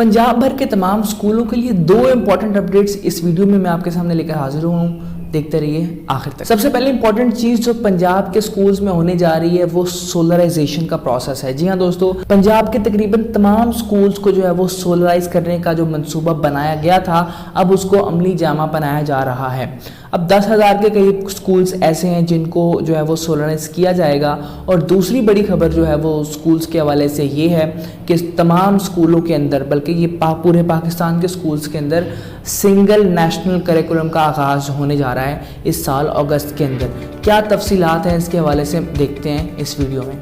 पंजाब भर के तमाम स्कूलों के लिए 2 इंपॉर्टेंट अपडेट्स इस वीडियो में मैं आपके सामने लेकर हाजिर हूँ। देखते रहिए आखिर तक। सबसे पहले इंपॉर्टेंट चीज जो पंजाब के स्कूल्स में होने जा रही है वो सोलराइजेशन का प्रोसेस है। जी हाँ दोस्तों, पंजाब के तकरीबन तमाम स्कूल्स को जो है वो सोलराइज करने का जो मंसूबा बनाया गया था, अब उसको अमली जामा बनाया जा रहा है। अब 10,000 के करीब स्कूल्स ऐसे हैं जिनको जो है वो सोलराइज किया जाएगा। और दूसरी बड़ी खबर जो है वो स्कूल्स के हवाले से ये है कि तमाम स्कूलों के अंदर, बल्कि ये पूरे पाकिस्तान के स्कूल्स के अंदर सिंगल नेशनल करिकुलम का आगाज़ होने जा रहा है इस साल अगस्त के अंदर। क्या तफसीलात हैं इसके हवाले से देखते हैं इस वीडियो में।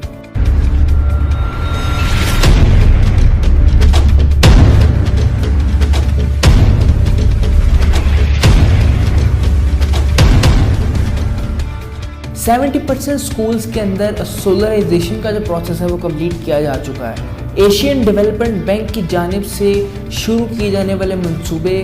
सेवेंटी 70% स्कूल्स के अंदर सोलराइजेशन का जो प्रोसेस है वो कंप्लीट किया जा चुका है। एशियन डेवलपमेंट बैंक की जानिब से शुरू किए जाने वाले मंसूबे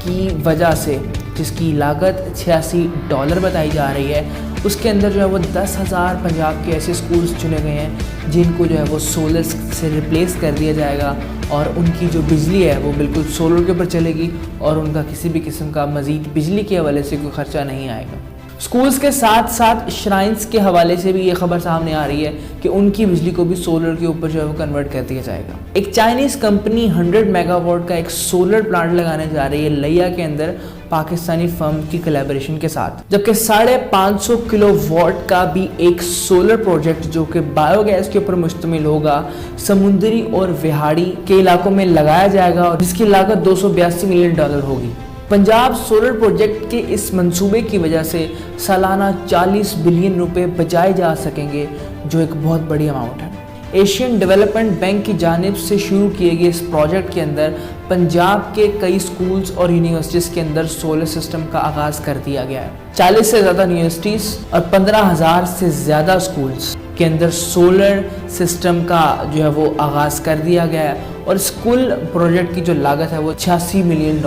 की वजह से, जिसकी लागत $86 बताई जा रही है, उसके अंदर जो है वो 10,000 पंजाब के ऐसे स्कूल्स चुने गए हैं जिनको जो है वो सोलर से रिप्लेस कर दिया जाएगा और उनकी जो बिजली है वो बिल्कुल सोलर के ऊपर चलेगी और उनका किसी भी किस्म का मज़ीद बिजली के हवाले से कोई ख़र्चा नहीं आएगा। स्कूल्स के साथ साथ श्राइन्स के हवाले से भी ये खबर सामने आ रही है कि उनकी बिजली को भी सोलर के ऊपर जो है वो कन्वर्ट कर दिया जाएगा। एक चाइनीज़ कंपनी 100 मेगावाट का एक सोलर प्लांट लगाने जा रही है लिया के अंदर, पाकिस्तानी फर्म की कोलैबोरेशन के साथ, जबकि 550 किलोवाट का भी एक सोलर प्रोजेक्ट जो कि बायोगैस के ऊपर मुश्तमिल होगा, समुद्री और विहाड़ी के इलाकों में लगाया जाएगा और जिसकी लागत $282 मिलियन होगी। पंजाब सोलर प्रोजेक्ट के इस मंसूबे की वजह से सालाना 40 बिलियन रुपए बचाए जा सकेंगे, जो एक बहुत बड़ी अमाउंट है। एशियन डेवलपमेंट बैंक की जानिब से शुरू किए गए इस प्रोजेक्ट के अंदर पंजाब के कई स्कूल्स और यूनिवर्सिटीज़ के अंदर सोलर सिस्टम का आगाज़ कर दिया गया है। 40 से ज़्यादा यूनिवर्सिटीज़ और 15,000 से ज़्यादा स्कूल्स के अंदर सोलर सिस्टम का जो है वो आगाज़ कर दिया गया है और इस कुल प्रोजेक्ट की जो लागत है वो $86 मिलियन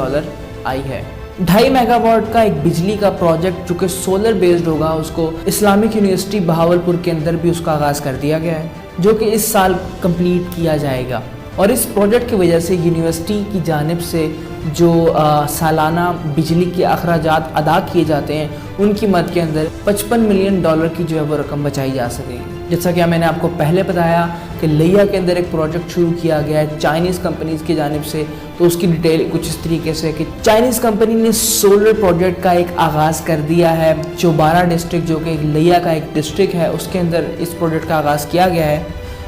आई है। 2.5 मेगावाट का एक बिजली का प्रोजेक्ट जो कि सोलर बेस्ड होगा, उसको इस्लामिक यूनिवर्सिटी बहावलपुर के अंदर भी उसका आगाज़ कर दिया गया है, जो कि इस साल कंप्लीट किया जाएगा। और इस प्रोजेक्ट की वजह से यूनिवर्सिटी की जानिब से जो सालाना बिजली के अखराजात अदा किए जाते हैं उनकी मद के अंदर $55 मिलियन की जो है वो रकम बचाई जा सकेगी। जैसा कि मैंने आपको पहले बताया कि लिया के अंदर एक प्रोजेक्ट शुरू किया गया है चाइनीज़ कंपनीज़ की जानिब से, तो उसकी डिटेल कुछ इस तरीके से कि चाइनीज़ कंपनी ने सोलर प्रोजेक्ट का एक आगाज़ कर दिया है। चौबारा डिस्ट्रिक्ट जो कि लिया का एक डिस्ट्रिक्ट है, उसके अंदर इस प्रोजेक्ट का आगाज़ किया गया है।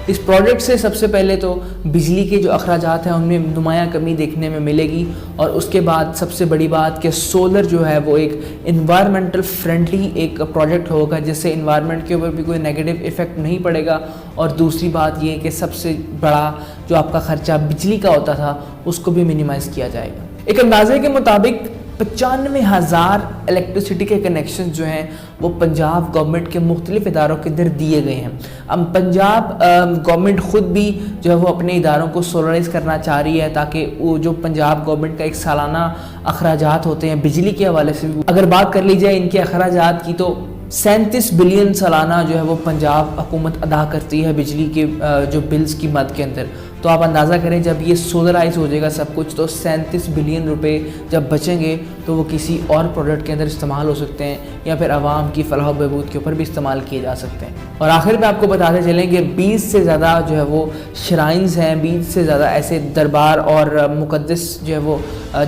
इस प्रोजेक्ट से सबसे पहले तो बिजली के जो अखराजात हैं उनमें नुमायाँ कमी देखने में मिलेगी और उसके बाद सबसे बड़ी बात कि सोलर जो है वो एक इन्वायरमेंटल फ्रेंडली एक प्रोजेक्ट होगा जिससे इन्वायरमेंट के ऊपर भी कोई नेगेटिव इफ़ेक्ट नहीं पड़ेगा। और दूसरी बात ये कि सबसे बड़ा जो आपका ख़र्चा बिजली का होता था उसको भी मिनिमाइज़ किया जाएगा। एक अंदाजे के मुताबिक 95,000 इलेक्ट्रिसिटी के कनेक्शन जो हैं वो पंजाब गवर्नमेंट के मुख्तलिफ इदारों के अंदर दिए गए हैं। अब पंजाब गवर्नमेंट ख़ुद भी जो है वो अपने इदारों को सोलराइज करना चाह रही है ताकि वो जो पंजाब गवर्नमेंट का एक सालाना अखराजात होते हैं बिजली के हवाले से, अगर बात कर ली जाए इनके अखराजात की, तो 37 बिलियन सालाना जो है वो पंजाब हुकूमत अदा करती है बिजली के जो बिल्स की मद के अंदर। तो आप अंदाज़ा करें जब ये सोलराइज हो जाएगा सब कुछ, तो 37 बिलियन रुपए जब बचेंगे तो वो किसी और प्रोडक्ट के अंदर इस्तेमाल हो सकते हैं या फिर आवाम की फलाह बहबूद के ऊपर भी इस्तेमाल किए जा सकते हैं। और आखिर में आपको बताते चलें कि 20 से ज़्यादा जो है वो श्राइन्स हैं, 20 से ज़्यादा ऐसे दरबार और मुक़द्दस जो है वो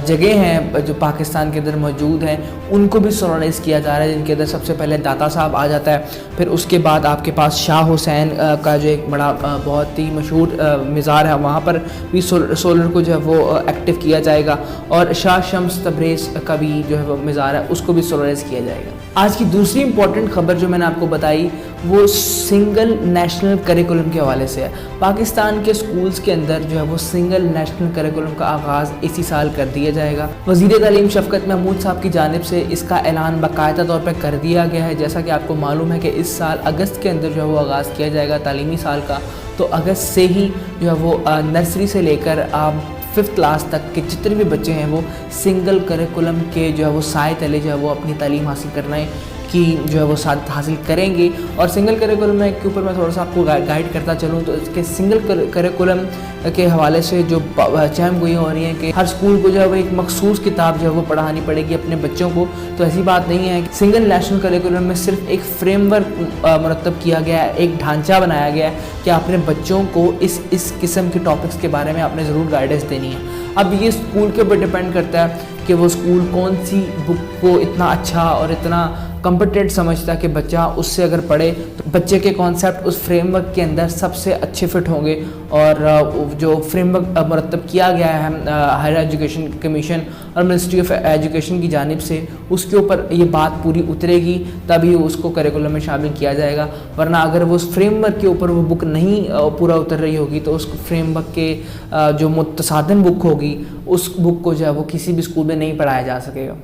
जगह हैं जो पाकिस्तान के अंदर मौजूद हैं, उनको भी सोलराइज किया जा रहा है, जिनके अंदर सबसे पहले दाता साहब आ जाता है। फिर उसके बाद आपके पास शाह हुसैन का जो एक बड़ा बहुत ही मशहूर मज़ार है, वहाँ पर भी सोलर को जो है वो एक्टिव किया जाएगा और शाह शम्स तब्रेज़ का भी जो है वो मज़ार है उसको भी सोलराइज किया जाएगा। आज की दूसरी इंपॉर्टेंट खबर जो मैंने आपको बताई वो सिंगल नेशनल करिकुलम के हवाले से है। पाकिस्तान के स्कूल्स के अंदर जो है वो सिंगल नेशनल करिकुलम का आगाज़ इसी साल कर दिया जाएगा। वज़ीर तालीम शफ़क़त महमूद साहब की जानिब से इसका ऐलान बाकायदा तौर पर कर दिया गया है। जैसा कि आपको मालूम है कि इस साल अगस्त के अंदर जो है वो आगाज़ किया जाएगा तालीमी साल का, तो अगस्त से ही जो है वो नर्सरी से लेकर आप 5th क्लास तक के जितने भी बच्चे हैं वो सिंगल करिकुलम के जो है वो साए तले जो है वो अपनी तालीम हासिल करना है। की जो है वो साथ हासिल करेंगे। और सिंगल करिकुलम के ऊपर मैं थोड़ा सा आपको गाइड करता चलूँ तो इसके सिंगल करिकुलम के हवाले से जो चहम गोई हो रही है कि हर स्कूल को जो है वो एक मखसूस किताब जो है वो पढ़ानी पड़ेगी अपने बच्चों को, तो ऐसी बात नहीं है। सिंगल नेशनल करिकुलम में सिर्फ एक फ्रेमवर्क मुरतब किया गया है, एक ढांचा बनाया गया है कि अपने बच्चों को इस किस्म के टॉपिक्स के बारे में आपने ज़रूर गाइडेंस देनी है। अब ये स्कूल के ऊपर डिपेंड करता है कि वो स्कूल कौन सी बुक को इतना अच्छा और इतना कॉम्पिटेंट समझता है कि बच्चा उससे अगर पढ़े तो बच्चे के कॉन्सेप्ट उस फ्रेमवर्क के अंदर सबसे अच्छे फिट होंगे। और जो फ्रेमवर्क मुरतब किया गया है हायर एजुकेशन कमीशन और मिनिस्ट्री ऑफ एजुकेशन की जानिब से, उसके ऊपर ये बात पूरी उतरेगी तभी उसको करिकुलम में शामिल किया जाएगा। वरना अगर वो उस फ्रेमवर्क के ऊपर वो बुक नहीं पूरा उतर रही होगी तो उस फ्रेमवर्क के जो मुतसादिम बुक होगी उस बुक को जो है वो किसी भी स्कूल में नहीं पढ़ाया जा सकेगा।